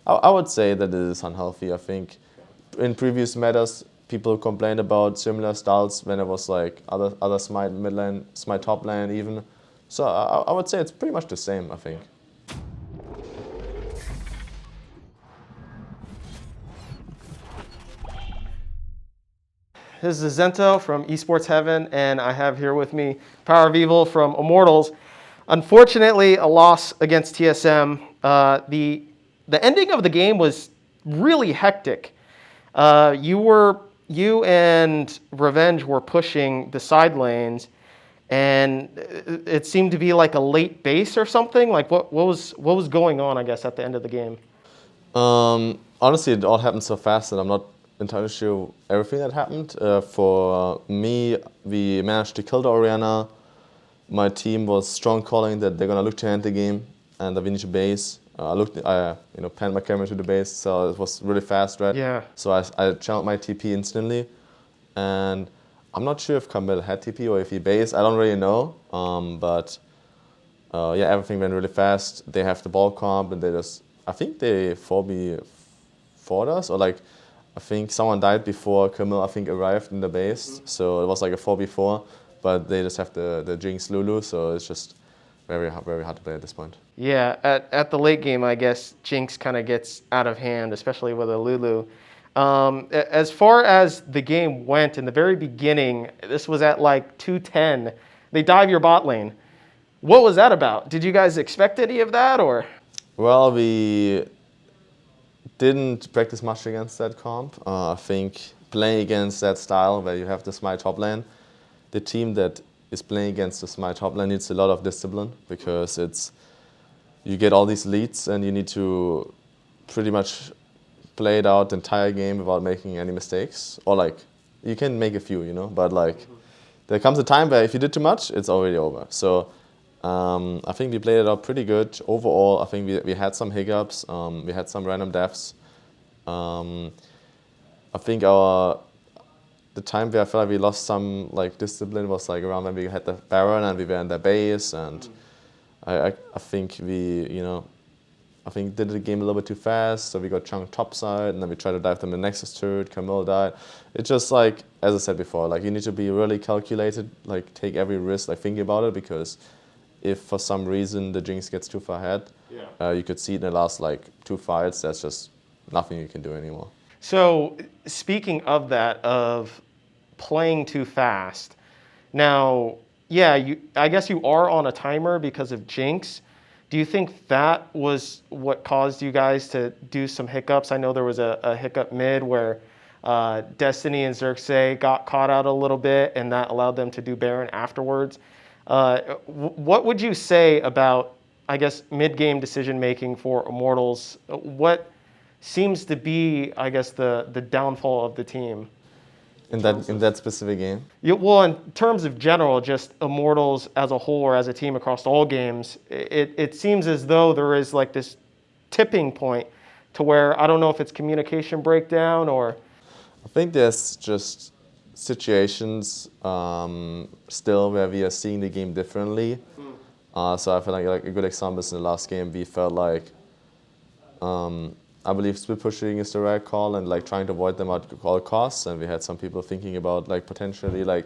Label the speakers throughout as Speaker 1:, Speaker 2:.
Speaker 1: I would say that it is unhealthy. I think in previous metas, people complained about similar styles when it was like other Smite mid lane, Smite top lane even. So I would say it's pretty much the same, I think.
Speaker 2: This is Zento from Esports Heaven, and I have here with me PowerOfEvil from Immortals. Unfortunately, a loss against TSM. The ending of the game was really hectic. You and Revenge were pushing the side lanes, and it seemed to be like a late base or something. Like what was going on, I guess, at the end of the game?
Speaker 1: Honestly, it all happened so fast that I'm not entirely sure everything that happened. For me, we managed to kill the Orianna. My team was strong calling that they're gonna look to end the game and that we need to base. I panned my camera to the base, so it was really fast, right?
Speaker 2: Yeah.
Speaker 1: So I channeled my TP instantly, and I'm not sure if Camille had TP or if he based. I don't really know. Yeah, everything went really fast. They have the ball comp, and I think they 4v4'd us, or like, I think someone died before Camille, I think, arrived in the base. So it was like a 4v4, but they just have the Jinx Lulu, so it's just very hard to play at this point.
Speaker 2: Yeah, at the late game, I guess Jinx kind of gets out of hand, especially with a Lulu. As far as the game went, in the very beginning, this was at like 210. They dive your bot lane. What was that about? Did you guys expect any of that, or?
Speaker 1: Well, we didn't practice much against that comp. I think playing against that style where you have the Smite top lane, the team that is playing against the Smite top lane needs a lot of discipline, because you get all these leads and you need to pretty much play it out the entire game without making any mistakes. Or like, you can make a few, but like, there comes a time where if you did too much, it's already over. So I think we played it out pretty good. Overall, I think we had some hiccups. We had some random deaths. I think the time where I felt like we lost some like discipline was like around when we had the Baron and we were in the base, and I think I think did the game a little bit too fast, so we got chunked topside, and then we tried to dive them the Nexus turret, Camille died. It's just like, as I said before, like you need to be really calculated, like take every risk, like think about it, because if for some reason the Jinx gets too far ahead, you could see it in the last like 2 fights, that's just nothing you can do anymore.
Speaker 2: So speaking of that, of playing too fast, now, yeah, I guess you are on a timer because of Jinx. Do you think that was what caused you guys to do some hiccups? I know there was a hiccup mid where Destiny and Xerxes got caught out a little bit, and that allowed them to do Baron afterwards. What would you say about, I guess, mid-game decision-making for Immortals? What seems to be, I guess, the downfall of the team?
Speaker 1: In that specific game?
Speaker 2: Well, in terms of general, just Immortals as a whole or as a team across all games, it seems as though there is like this tipping point to where, I don't know if it's communication breakdown or...
Speaker 1: I think there's just situations still where we are seeing the game differently. So I feel like a good example is in the last game, we felt like I believe split pushing is the right call, and like trying to avoid them at all costs. And we had some people thinking about like potentially like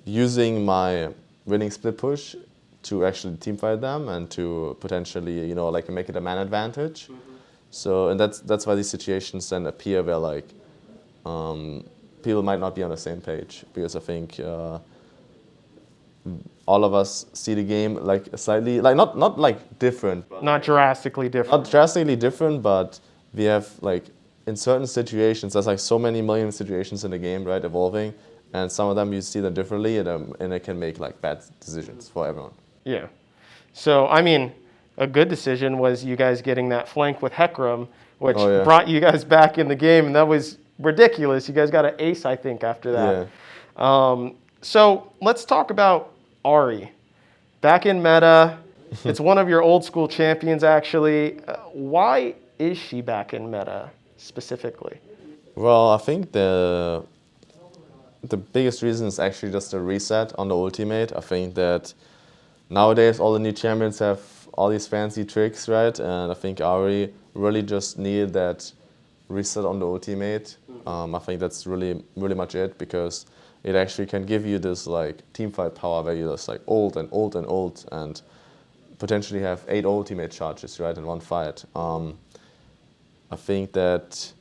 Speaker 1: using my winning split push to actually teamfight them and to potentially like make it a man advantage. So, and that's why these situations then appear where like people might not be on the same page, because I think all of us see the game like slightly, like not like different, but
Speaker 2: not drastically different.
Speaker 1: Not drastically different, but we have like in certain situations, there's like so many million situations in the game, right, evolving, and some of them you see them differently, and it can make like bad decisions for everyone.
Speaker 2: Yeah. So I mean, a good decision was you guys getting that flank with Hecarim, which brought you guys back in the game, and that was ridiculous. You guys got an ace, I think, after that. Yeah. So let's talk about Ahri. Back in meta, it's one of your old school champions, actually. Why is she back in meta specifically?
Speaker 1: Well, I think the biggest reason is actually just a reset on the ultimate. I think that nowadays all the new champions have all these fancy tricks, right? And I think Ahri really just need that reset on the ultimate. I think that's really much it, because it actually can give you this like team fight power where you just like ult and ult and ult and potentially have 8 ultimate charges, right, in one fight. I think that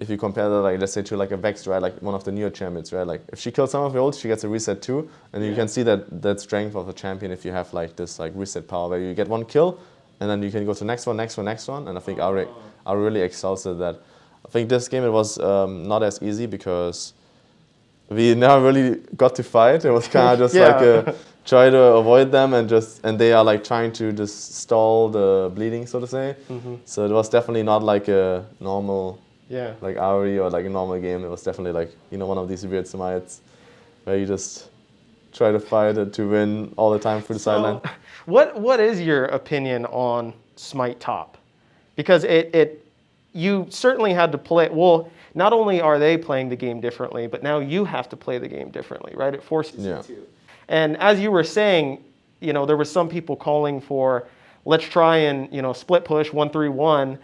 Speaker 1: if you compare that, like, let's say to like a Vex, right, like one of the newer champions, right, like if she kills some of your ults, she gets a reset too, and you can see that strength of a champion if you have like this like reset power where you get one kill, and then you can go to next one, and I think Ari really excels at that. I think this game it was not as easy because we never really got to fight. It was kind of just like a try to avoid them and they are like trying to just stall the bleeding, so to say. So it was definitely not like a normal like Auri or like a normal game. It was definitely like, you know, one of these weird smites where you just try to fight it to win all the time through the sideline.
Speaker 2: What is your opinion on Smite top? Because you certainly had to play, well, not only are they playing the game differently, but now you have to play the game differently, right? It forces you to. And as you were saying, you know, there were some people calling for, let's try and, you know, split push 1-3-1,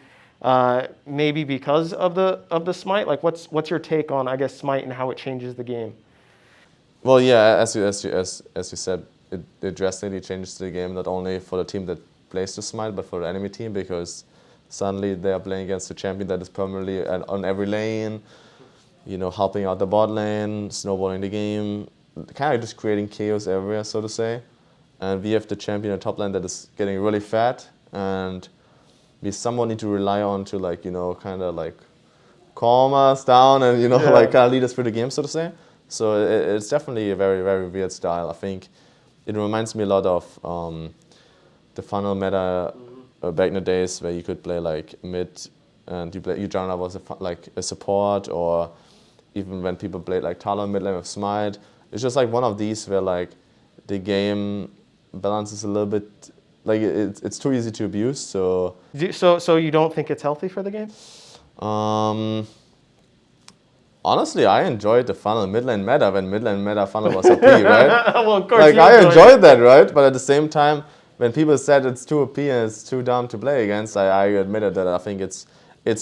Speaker 2: maybe because of the Smite. Like, what's your take on, I guess, Smite and how it changes the game?
Speaker 1: Well, yeah, as you said, it drastically changes the game, not only for the team that plays the Smite, but for the enemy team, because suddenly they are playing against a champion that is permanently on every lane, you know, helping out the bot lane, snowballing the game, kind of just creating chaos everywhere, so to say. And we have the champion at top lane that is getting really fat, and we somewhat need to rely on to, like, you know, kind of like calm us down and, you know, like kind of lead us through the game, so to say. So it's definitely a very, very weird style. I think it reminds me a lot of the funnel meta back in the days where you could play like mid and you Janna was like a support, or even when people played like Talon mid lane with Smite. It's just like one of these where like the game balance is a little bit, like it's too easy to abuse. So
Speaker 2: you don't think it's healthy for the game?
Speaker 1: Honestly, I enjoyed the funnel mid lane meta when mid lane meta funnel was OP, right?
Speaker 2: Well, of course,
Speaker 1: like I enjoyed that, right? But at the same time, when people said it's too OP and it's too dumb to play against, I admitted that I think it's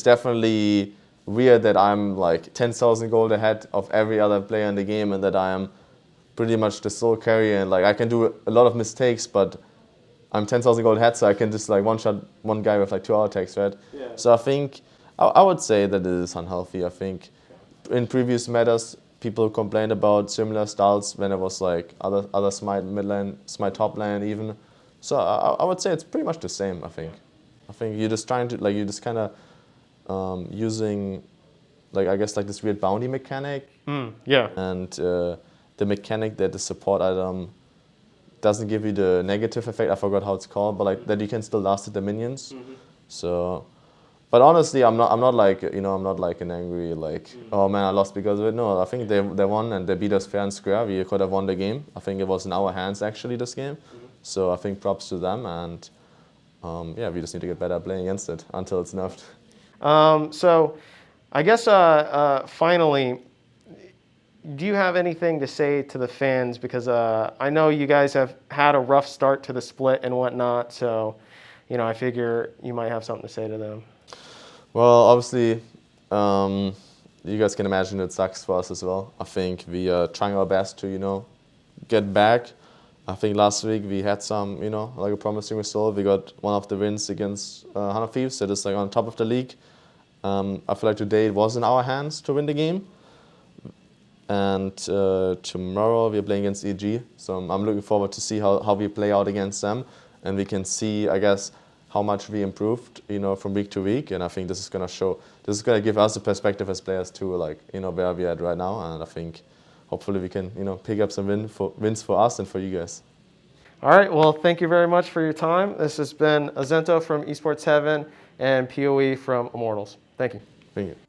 Speaker 1: definitely weird that I'm like 10,000 gold ahead of every other player in the game, and that I am pretty much the sole carrier, and like I can do a lot of mistakes, but I'm 10,000 gold ahead, so I can just like one-shot one guy with like 2 auto attacks, right? So I think I would say that it is unhealthy. I think in previous metas, people complained about similar styles when it was like other Smite mid lane, Smite top lane even. So I would say it's pretty much the same. I think you're just trying to, like, you're just kind of using, like, I guess like this weird bounty mechanic. And the mechanic that the support item doesn't give you the negative effect. I forgot how it's called, but like that you can still last at the minions. So. But honestly, I'm not like, you know, I'm not like an angry, like, oh man, I lost because of it. No, I think they won and they beat us fair and square. We could have won the game. I think it was in our hands actually, this game. So I think props to them, and yeah, we just need to get better at playing against it until it's nerfed.
Speaker 2: So I guess finally, do you have anything to say to the fans? Because I know you guys have had a rough start to the split and whatnot, so, you know, I figure you might have something to say to them.
Speaker 1: Well, obviously, you guys can imagine it sucks for us as well. I think we are trying our best to, you know, get back. I think last week we had some, you know, like a promising result. We got one of the wins against Hunter Thieves, that is like on top of the league. I feel like today it was in our hands to win the game. And tomorrow we are playing against EG, so I'm looking forward to see how we play out against them, and we can see, I guess, how much we improved, you know, from week to week. And I think this is going to give us a perspective as players too, like, you know, where we're at right now. And I think hopefully we can, you know, pick up some wins for us and for you guys.
Speaker 2: All right, well, thank you very much for your time. This has been Azento from Esports Heaven and PoE from Immortals. Thank you.
Speaker 1: Thank you.